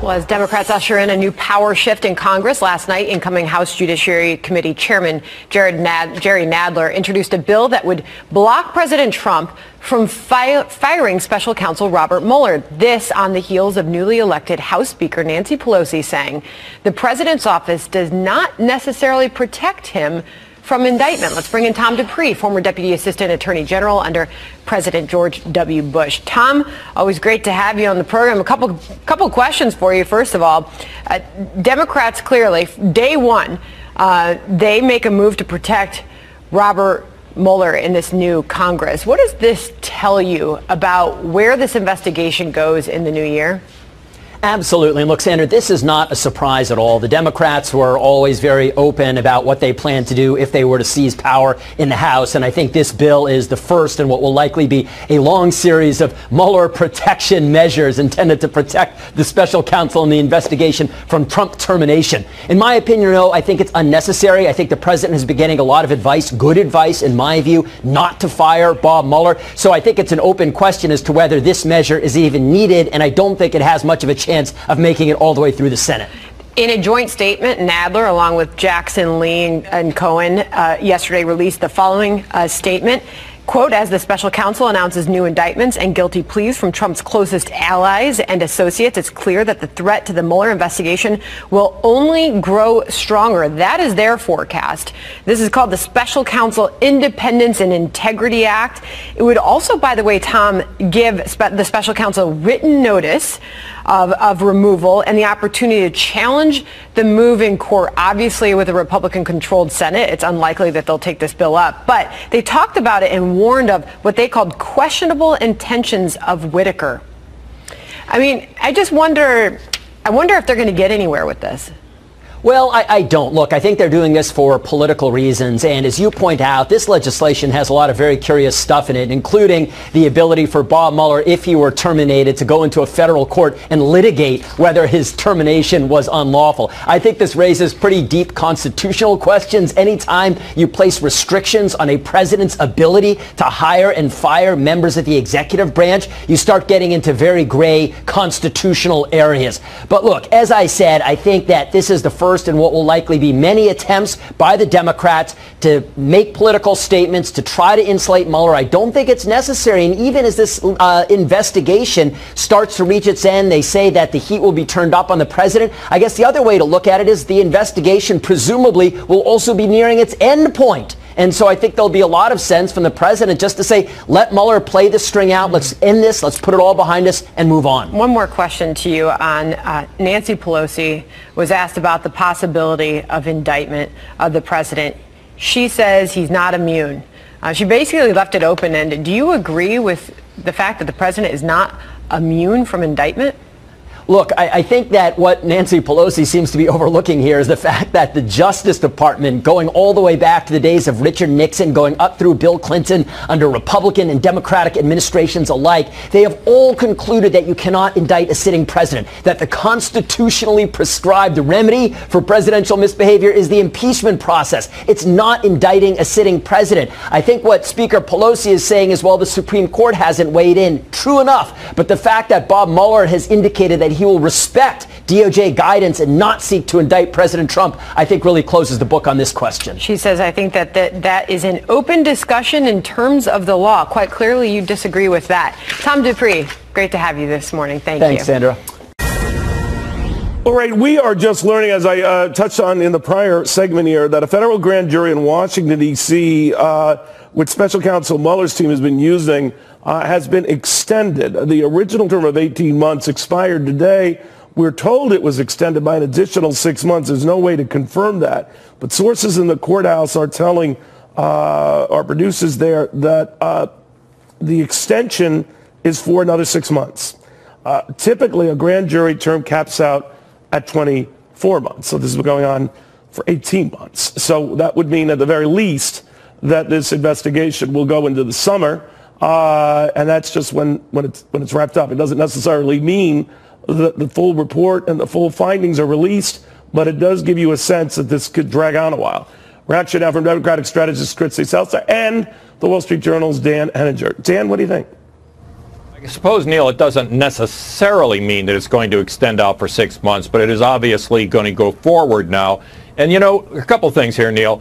Well, as Democrats usher in a new power shift in Congress last night, incoming House Judiciary Committee Chairman Jerry Nadler introduced a bill that would block President Trump from firing special counsel Robert Mueller. This on the heels of newly elected House Speaker Nancy Pelosi saying the president's office does not necessarily protect him from indictment. Let's bring in Tom Dupree, former Deputy Assistant Attorney General under President George W. Bush. Tom, always great to have you on the program. A couple questions for you. First of all, Democrats clearly, day one, they make a move to protect Robert Mueller in this new Congress. What does this tell you about where this investigation goes in the new year? Absolutely. And look, Sandra, this is not a surprise at all. The Democrats were always very open about what they plan to do if they were to seize power in the House. And I think this bill is the first in what will likely be a long series of Mueller protection measures intended to protect the special counsel in the investigation from Trump termination. In my opinion, though, I think it's unnecessary. I think the president has been getting a lot of advice, good advice, in my view, not to fire Bob Mueller. So I think it's an open question as to whether this measure is even needed. And I don't think it has much of a chance of making it all the way through the Senate. In a joint statement, Nadler, along with Jackson, Lee, and Cohen, yesterday released the following statement. Quote, as the special counsel announces new indictments and guilty pleas from Trump's closest allies and associates, it's clear that the threat to the Mueller investigation will only grow stronger. That is their forecast. This is called the Special Counsel Independence and Integrity Act. It would also, by the way, Tom, give the special counsel written notice of removal and the opportunity to challenge the move in court. Obviously, with a Republican-controlled Senate, it's unlikely that they'll take this bill up. But they talked about it and warned of what they called questionable intentions of Whitaker. I mean, I wonder if they're going to get anywhere with this. Well, I don't. Look, I think they're doing this for political reasons. And as you point out, this legislation has a lot of very curious stuff in it, including the ability for Bob Mueller, if he were terminated, to go into a federal court and litigate whether his termination was unlawful. I think this raises pretty deep constitutional questions. Anytime you place restrictions on a president's ability to hire and fire members of the executive branch, you start getting into very gray constitutional areas. But look, as I said, I think that this is the first in what will likely be many attempts by the Democrats to make political statements to try to insulate Mueller. I don't think it's necessary. And even as this investigation starts to reach its end, they say that the heat will be turned up on the president. I guess the other way to look at it is the investigation presumably will also be nearing its end point. And so I think there'll be a lot of sense from the president just to say, let Mueller play this string out. Let's end this. Let's put it all behind us and move on. One more question to you on Nancy Pelosi was asked about the possibility of indictment of the president. She says he's not immune. She basically left it open-ended. Do you agree with the fact that the president is not immune from indictment? Look, I think that what Nancy Pelosi seems to be overlooking here is the fact that the Justice Department, going all the way back to the days of Richard Nixon, going up through Bill Clinton, under Republican and Democratic administrations alike, they have all concluded that you cannot indict a sitting president, that the constitutionally prescribed remedy for presidential misbehavior is the impeachment process. It's not indicting a sitting president. I think what Speaker Pelosi is saying is, well, the Supreme Court hasn't weighed in. True enough. But the fact that Bob Mueller has indicated that he will respect DOJ guidance and not seek to indict President Trump, I think really closes the book on this question. She says, I think that is an open discussion in terms of the law. Quite clearly, you disagree with that. Tom Dupree, great to have you this morning. Thanks, Sandra. All right, we are just learning, as I touched on in the prior segment here, that a federal grand jury in Washington, D.C., which special counsel Mueller's team has been using, has been extended. The original term of 18 months expired today. We're told it was extended by an additional 6 months. There's no way to confirm that. But sources in the courthouse are telling our producers there that the extension is for another 6 months. Typically, a grand jury term caps out at 24 months. So this has been going on for 18 months. So that would mean at the very least that this investigation will go into the summer. And that's just when it's wrapped up. It doesn't necessarily mean that the full report and the full findings are released, but it does give you a sense that this could drag on a while. Reaction now from Democratic strategist Christy Seltzer and the Wall Street Journal's Dan Henninger. Dan, what do you think? I suppose, Neil, it doesn't necessarily mean that it's going to extend out for 6 months, but it is obviously going to go forward now. And, you know, a couple things here, Neil.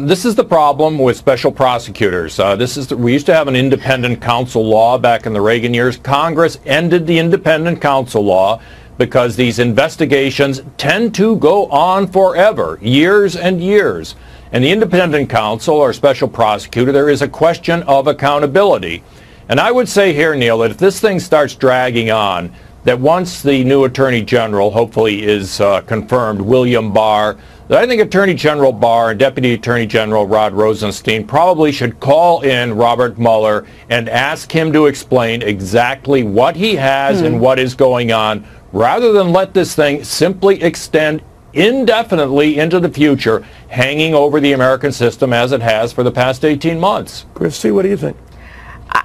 This is the problem with special prosecutors. We used to have an independent counsel law back in the Reagan years. Congress ended the independent counsel law because these investigations tend to go on forever, years and years. And the independent counsel or special prosecutor, there is a question of accountability. And I would say here, Neil, that if this thing starts dragging on, that once the new Attorney General hopefully is confirmed, William Barr, that I think Attorney General Barr and Deputy Attorney General Rod Rosenstein probably should call in Robert Mueller and ask him to explain exactly what he has and what is going on, rather than let this thing simply extend indefinitely into the future, hanging over the American system as it has for the past 18 months. Christy, what do you think?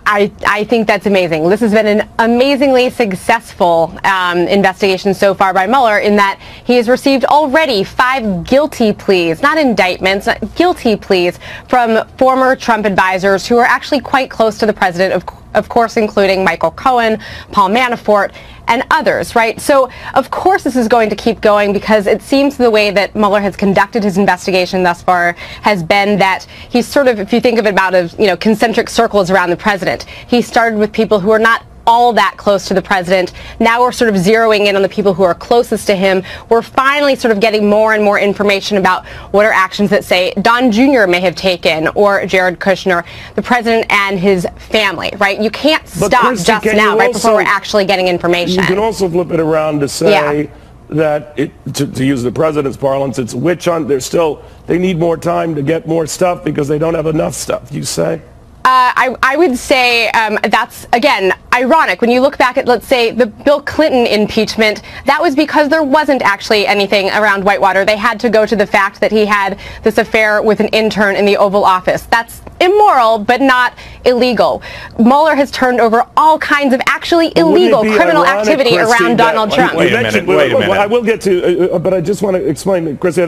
I think that's amazing. This has been an amazingly successful investigation so far by Mueller, in that he has received already 5 guilty pleas, not indictments, guilty pleas from former Trump advisors who are actually quite close to the president, of course, including Michael Cohen, Paul Manafort, and others, right? So, of course, this is going to keep going, because it seems the way that Mueller has conducted his investigation thus far has been that he's sort of, if you think of it about as, you know, concentric circles around the president. He started with people who are not all that close to the president. Now we're sort of zeroing in on the people who are closest to him. We're finally sort of getting more and more information about what are actions that, say, Don Jr. may have taken, or Jared Kushner, the president and his family, right? You can't stop Christy, just now, right before we're actually getting information. You can also flip it around to say that, to use the president's parlance, it's a witch hunt. They need more time to get more stuff because they don't have enough stuff, you say? I would say that's, again, ironic. When you look back at, let's say, the Bill Clinton impeachment, that was because there wasn't actually anything around Whitewater. They had to go to the fact that he had this affair with an intern in the Oval Office. That's immoral, but not illegal. Mueller has turned over all kinds of actually illegal criminal activity around Donald Trump. Wait a minute. I will get to, but I just want to explain, Christy,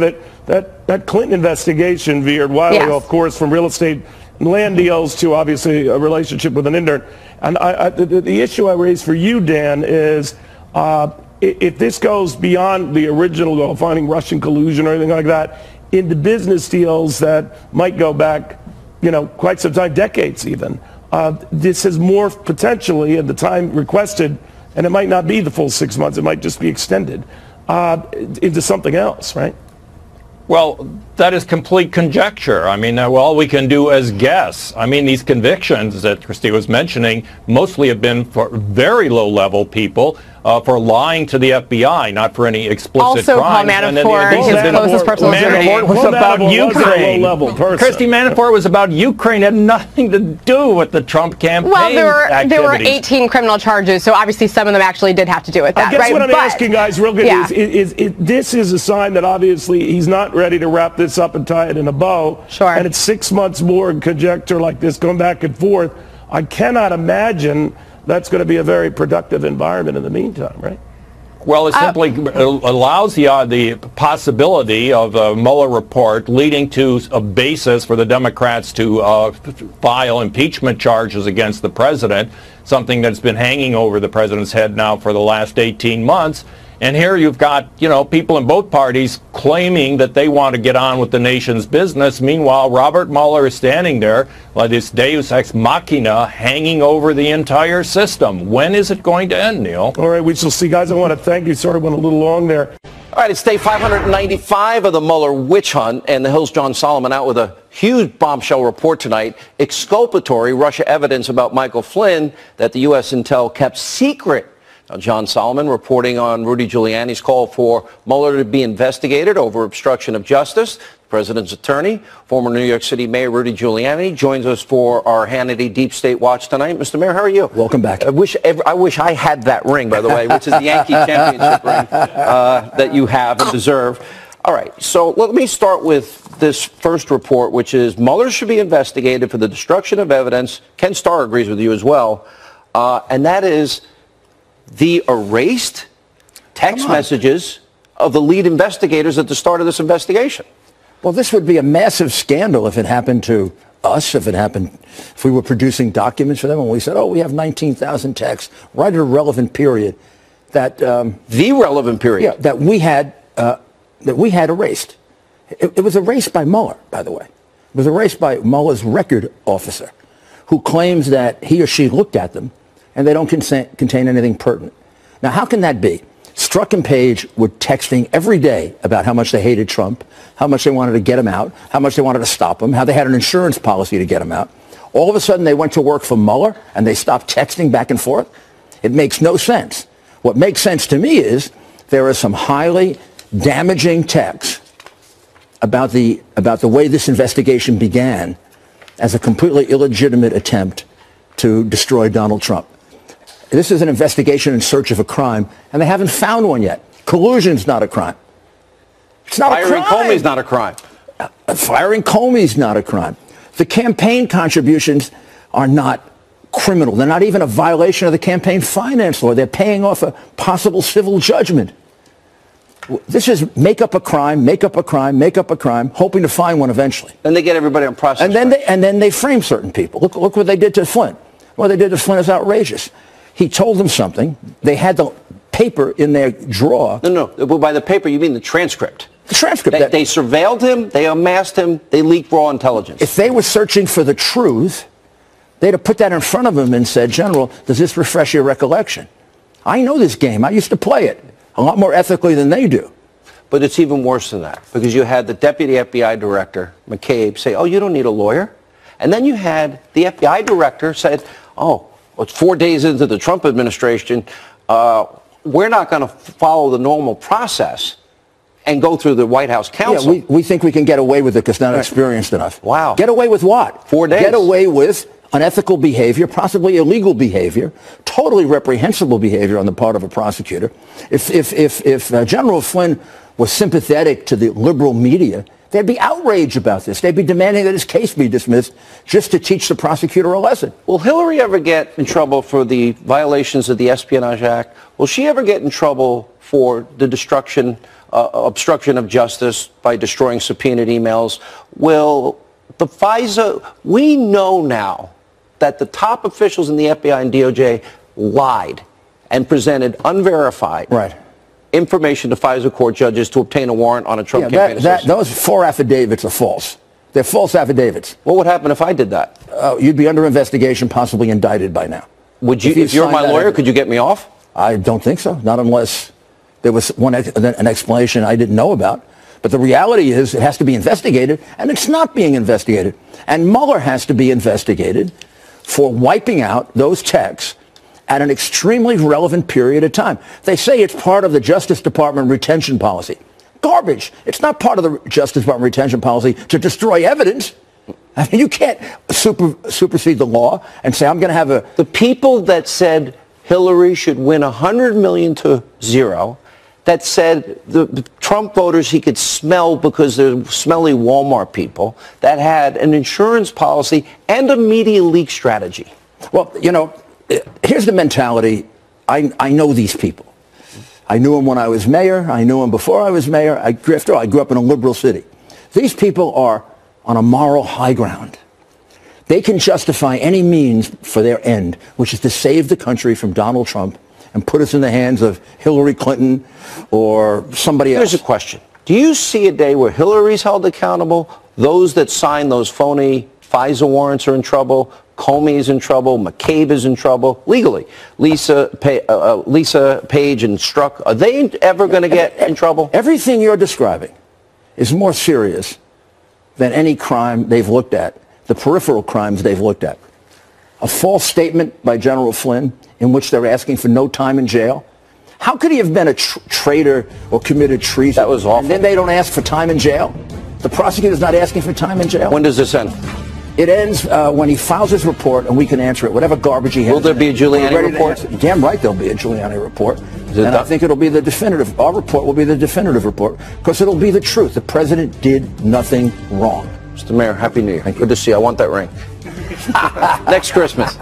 that Clinton investigation veered wildly, of course, from real estate land deals to obviously a relationship with an intern. And the issue I raised for you, Dan, is if this goes beyond the original goal, finding Russian collusion or anything like that, into business deals that might go back, you know, quite some time, decades even, this has morphed potentially at the time requested, and it might not be the full 6 months, it might just be extended into something else, right? Well, that is complete conjecture. I mean, all we can do is guess. I mean, these convictions that Christy was mentioning mostly have been for very low-level people for lying to the FBI, not for any explicit crimes. Also, Paul Manafort, his closest personal Manafort was about Ukraine. Christy Manafort was about Ukraine. It had nothing to do with the Trump campaign. Well, there were 18 criminal charges, so obviously some of them actually did have to do with that. I guess right? what I'm asking, guys, real good, is this is a sign that obviously he's not ready to wrap this up and tie it in a bow. Sure. And it's 6 months more in conjecture like this, going back and forth. I cannot imagine that's going to be a very productive environment in the meantime, right? Well, it simply allows the possibility of a Mueller report leading to a basis for the Democrats to file impeachment charges against the president, something that's been hanging over the president's head now for the last 18 months. And here you've got, you know, people in both parties claiming that they want to get on with the nation's business. Meanwhile, Robert Mueller is standing there like this deus ex machina hanging over the entire system. When is it going to end, Neil? All right, we shall see. Guys, I want to thank you. Sorry, went a little long there. All right, it's day 595 of the Mueller witch hunt, and the Hill's John Solomon out with a huge bombshell report tonight, exculpatory Russia evidence about Michael Flynn that the U.S. intel kept secret. Now, John Solomon reporting on Rudy Giuliani's call for Mueller to be investigated over obstruction of justice. The president's attorney, former New York City Mayor Rudy Giuliani, joins us for our Hannity Deep State Watch tonight. Mr. Mayor, how are you? Welcome back. I wish I had that ring, by the way, which is the Yankee championship ring that you have and deserve. All right, so let me start with this first report, which is Mueller should be investigated for the destruction of evidence. Ken Starr agrees with you as well, and that is the erased text messages of the lead investigators at the start of this investigation. Well, this would be a massive scandal if it happened to us if it happened, if we were producing documents for them and we said, oh, we have 19,000 texts right at a relevant period that the relevant period that we had erased. It was erased by Mueller, by the way. It was erased by Mueller's record officer, who claims that he or she looked at them and they don't contain anything pertinent. Now, how can that be? Strzok and Page were texting every day about how much they hated Trump, how much they wanted to get him out, how much they wanted to stop him, how they had an insurance policy to get him out. All of a sudden, they went to work for Mueller and they stopped texting back and forth. It makes no sense. What makes sense to me is there are some highly damaging texts about the way this investigation began as a completely illegitimate attempt to destroy Donald Trump. This is an investigation in search of a crime, and they haven't found one yet. Collusion's not a crime. It's not a crime. Firing Comey's not a crime. Firing Comey's not a crime. The campaign contributions are not criminal. They're not even a violation of the campaign finance law. They're paying off a possible civil judgment. This is make up a crime, make up a crime, make up a crime, hoping to find one eventually. Then they get everybody on process. And then they frame certain people. Look what they did to Flynn. What they did to Flynn is outrageous. He told them something. They had the paper in their drawer. No. Well, by the paper, you mean the transcript. The transcript. They surveilled him. They amassed him. They leaked raw intelligence. If they were searching for the truth, they'd have put that in front of him and said, General, does this refresh your recollection? I know this game. I used to play it a lot more ethically than they do. But it's even worse than that, because you had the deputy FBI director, McCabe, say, oh, you don't need a lawyer. And then you had the FBI director said, oh, it's 4 days into the Trump administration. We're not going to follow the normal process and go through the White House counsel. Yeah, we think we can get away with it because they're not experienced enough. Wow. Get away with what? 4 days. Get away with unethical behavior, possibly illegal behavior, totally reprehensible behavior on the part of a prosecutor. If General Flynn was sympathetic to the liberal media, they'd be outraged about this. They'd be demanding that his case be dismissed just to teach the prosecutor a lesson. Will Hillary ever get in trouble for the violations of the Espionage Act? Will she ever get in trouble for the obstruction of justice by destroying subpoenaed emails? Will the FISA, we know now that the top officials in the FBI and DOJ lied and presented unverified information to FISA court judges to obtain a warrant on a Trump campaign associate. Those 4 affidavits are false. They're false affidavits. What would happen if I did that? You'd be under investigation, possibly indicted by now. Would you, if you're my lawyer, could you get me off? I don't think so. Not unless there was an explanation I didn't know about. But the reality is it has to be investigated, and it's not being investigated. And Mueller has to be investigated for wiping out those texts at an extremely relevant period of time. They say it's part of the Justice Department retention policy. Garbage. It's not part of the Justice Department retention policy to destroy evidence. I mean, you can't supersede the law and say, I'm going to have a... The people that said Hillary should win 100 million to 0, that said the Trump voters he could smell because they're smelly Walmart people, that had an insurance policy and a media leak strategy. Well, you know, here's the mentality. I know these people. I knew them when I was mayor. I knew them before I was mayor. After all, I grew up in a liberal city. These people are on a moral high ground. They can justify any means for their end, which is to save the country from Donald Trump and put us in the hands of Hillary Clinton or somebody else. Here's a question. Do you see a day where Hillary's held accountable? Those that signed those phony FISA warrants are in trouble. Comey's in trouble. McCabe is in trouble legally. Lisa Page and Strzok, are they ever going to get in trouble? Everything you're describing is more serious than any crime they've looked at, the peripheral crimes they've looked at. A false statement by General Flynn in which they're asking for no time in jail. How could he have been a traitor or committed treason? That was awful. And then they don't ask for time in jail? The prosecutor's not asking for time in jail? When does this end? It ends when he files his report and we can answer it, whatever garbage he has. Will there be a Giuliani report? Damn right there'll be a Giuliani report. And I think it'll be the definitive, our report will be the definitive report, because it'll be the truth. The president did nothing wrong. Mr. Mayor, Happy New Year. Good to see you. I want that ring. Next Christmas.